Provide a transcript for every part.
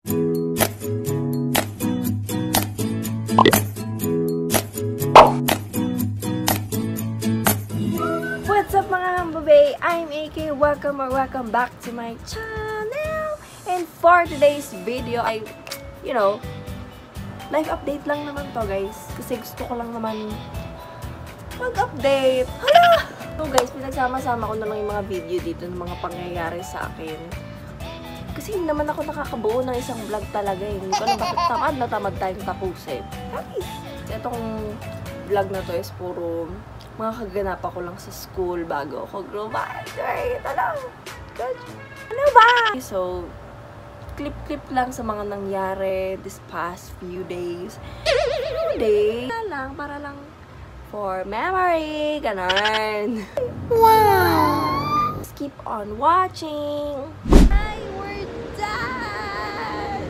What's up mga hambabay? I'm AK. Welcome back to my channel. And for today's video ay, life update lang naman to guys. Kasi gusto ko lang naman mag-update. Hala! So guys, pinagsama-sama ko na lang yung mga video dito ng mga pangyayari sa akin. Kasi hindi naman ako nakakabuo ng isang vlog talaga eh. Hindi ko alam bakit tamad tayong tapusin. Guys, itong vlog na to is puro mga kaganapan ko lang sa school bago ako graduate. Ano ba? So, clip lang sa mga nangyari this past few days. Para lang for memory. Ganon. Wow! Just keep on watching. Hi, we're done!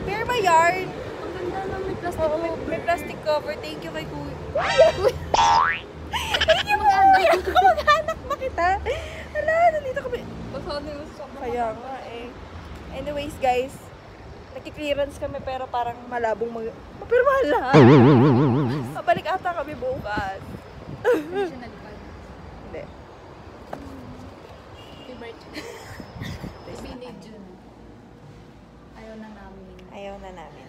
Pero ba yarn? Ang ganda na may plastic cover. May plastic cover. Thank you kay Kuya. Thank you, Kuya! Mag-anak ba kita? Hala, nandito kami. Kaya nga eh. Anyways, guys, nagki-clearance kami pero parang malabong pero mahal na. Mabalik ata kami bukas. Hindi. Ayaw na namin.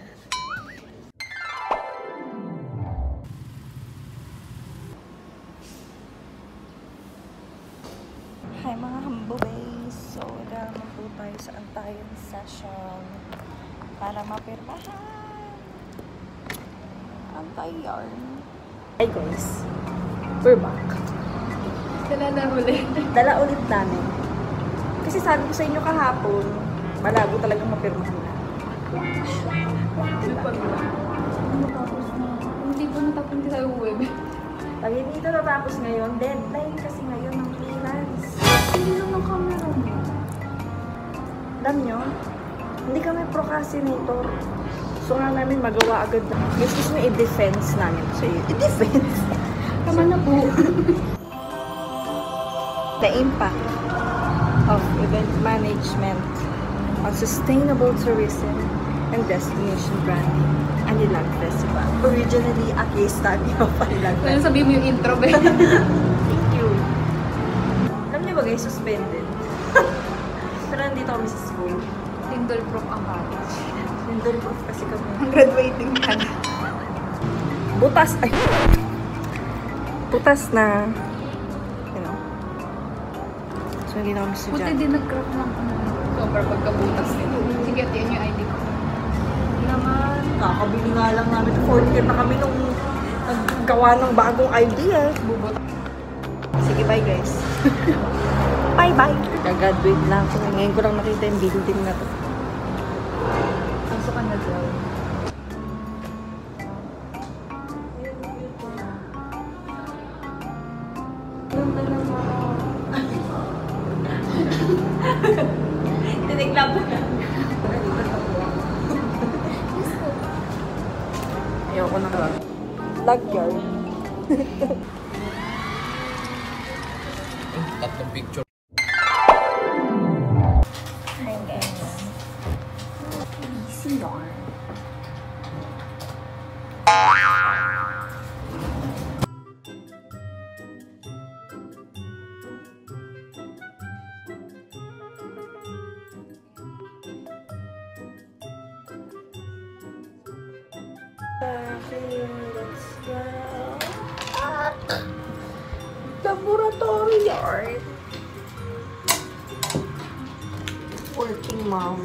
Hi mga hambubays! So, naman po tayo sa antayan session para mapirmahan. Antayan. Hi guys! We're back. Dala ulit namin. Kasi sabi ko sa inyo kahapon, malabo talagang mapirmahan na. Hindi pa natapon ka sa web. Pag hindi ito natapos ngayon, deadline kasi ngayon ng clearance. Hindi lang ng camera mo. Alam nyo, hindi kami procrastinator. So nga namin magawa agad. Gusto mo i-defense namin sa iyo. I-defense? Tama na po. The impact of event management on sustainable tourism and destination branding and the Land Festival. Originally, a case study of Land Festival. Kaya sabihin mo yung intro, ba? Thank you. Alam niyo ba guys, suspended. Pero nandito kami sa school. Tindle proof ang college. Tindle proof kasi kami. Ang graduating ka na. Butas na, so hindi na kami Buti estudyante. din nag-crack lang ako na. Sobrang pagkabutas nito. Sige, at yan yung ID ko. Naman, kakabili nga lang namin. 40 na kami nung naggawa ng bagong idea. Bubot. Sige, bye guys. Bye-bye. Nag-graduate lang ako. Ngayon ko lang nakita yung building na to. Gusto ka na daw. Tiniglap na. Ayoko na ka. Vlog yarn. Tatlong picture. Hi guys. Easy yarn. Okay, let's go. Laboratory yard. Working mom.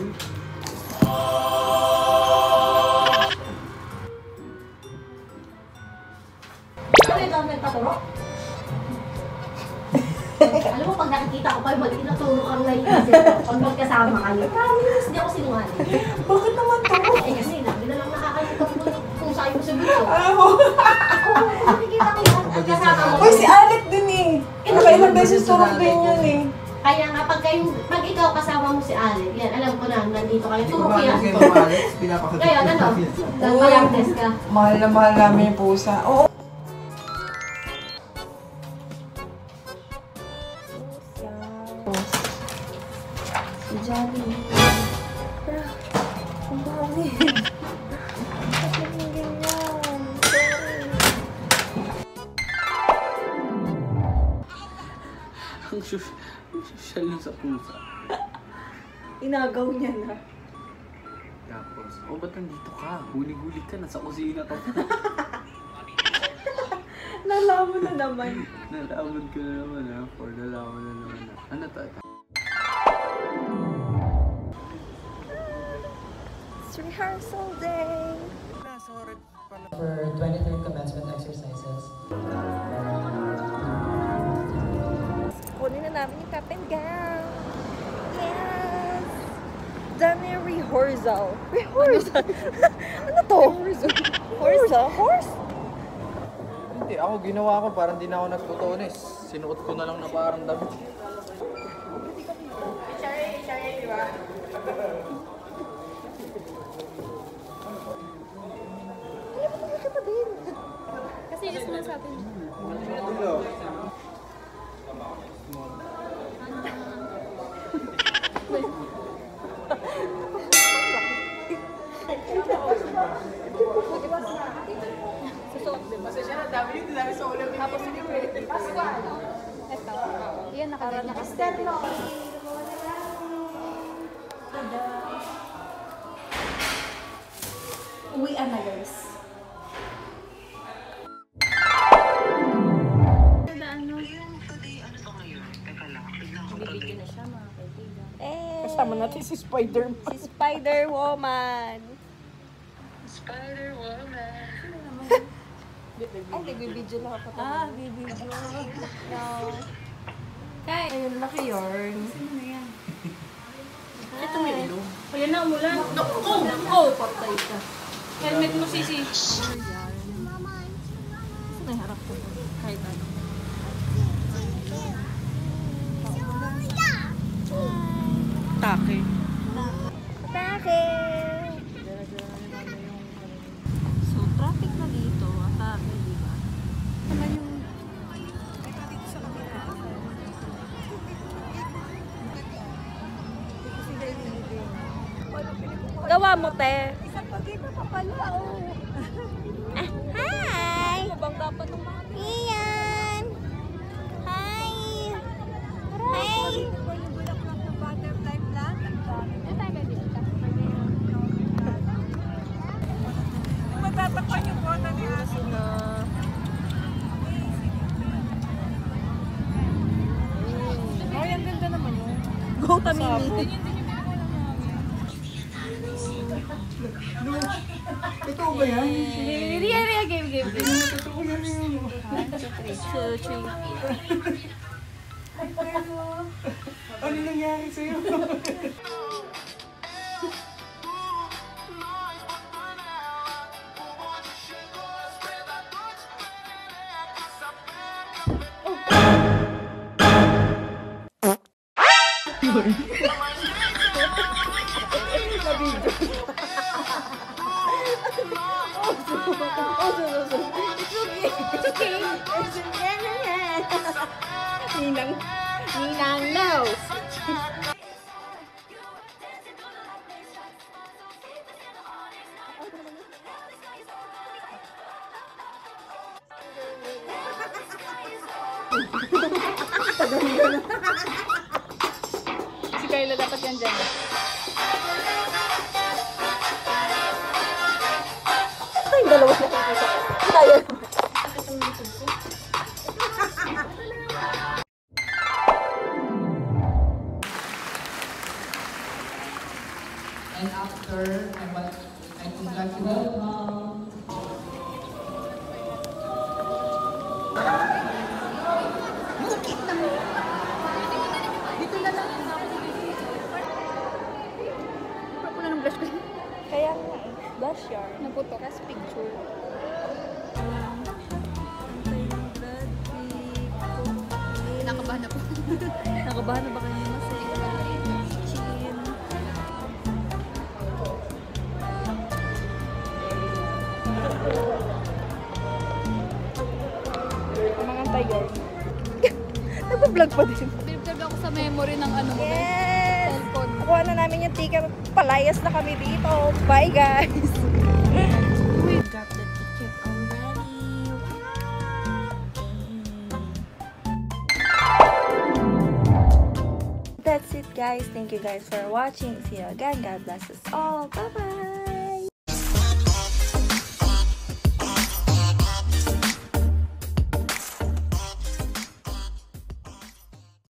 Alam mo, pag nakikita ko pa, tinuturo kang naiisip ko pag magkasama kayo. Promise, hindi ako sinungaling. Bakit naman to? Eh kasi, hindi na lang nakakalimutan mo kung saan mo sa video. Alam mo? Oo, nakikita ko yan. Ang kasama mo. Uy, si Alec din eh. Nakailang beses turok din yun eh. Kaya nga, pag ikaw kasama mo si Alec, yan, alam ko na, nandito kayo. Turok yan. Ngayon, ano? Nagpalantes ka. Mahal na mahal namin yung pusa. Oo. Si Johnny. Ang dami. Bakit yung ganyan? Sorry. Ang social nun sa pusa. Inagaw niya na. Tapos, ba't nandito ka? Huli-huli ka, nasa kusina ka. Nalaman na naman. Nalaman ka na naman ha, for nalaman na naman ha. Ano to? It's rehearsal day. For 23rd commencement exercises. Kunin na namin yung cap and gown. Yes! Done yung rehearsal. Rehearsal? Ano to? Rehearsal? Horse? Hindi, ako ginawa ko parang di na ako nagtutunis. Sinuot ko na lang na parang damit. Kasi yun naman sa atin. Tapos hindi ko ito. Yan, nakaganyan kasi. Uwian na guys. Kasama natin si Spider-Man. Si Spider-Woman. Ay, nagbibidyo lang ako. Bibidyo. No. Kaya, ayun, laki yarn. Sino na yan? Ito may ilong. Ayan na, umulan. Patay ka. Helmet mo, Sisi. Kasi may harap ko. Kahit ano. Take. Atake! So, traffic na dito. Atake, di ba? Naman yung... Gawa mo, te. Isang pagkita pa pala, oh. Hi! Mabangga pa nung mga... Iyan! Hi! Hi! Matatakpan yung kona ni Aso na. Ay, ang ganda naman yun. Go, Tamimi. Totoo ba yan? Game. Totoo yan yun. 1, 2, 3. Ano nangyari sa'yo? Ninang knows. Si Kyla dapat yan dyan. Ito yung dalawa na nakikita ko. Tayo. And after, I congratulate Dito na lang. Ako na ng brush ko. Kaya nga eh. Blush yarn. Naputo. Last picture. Nakabahan na po. Nakabahan na ba kayo na sa chin? Mga tayo. Nagpa-vlog pa din. Piniptag ako sa memory ng ano mo. Yes! Cellphone. Nakuha na namin yung ticket Palayas na kami dito. Bye, guys! We got the ticket already. That's it, guys. Thank you guys for watching. See you again. God bless us all. Bye-bye!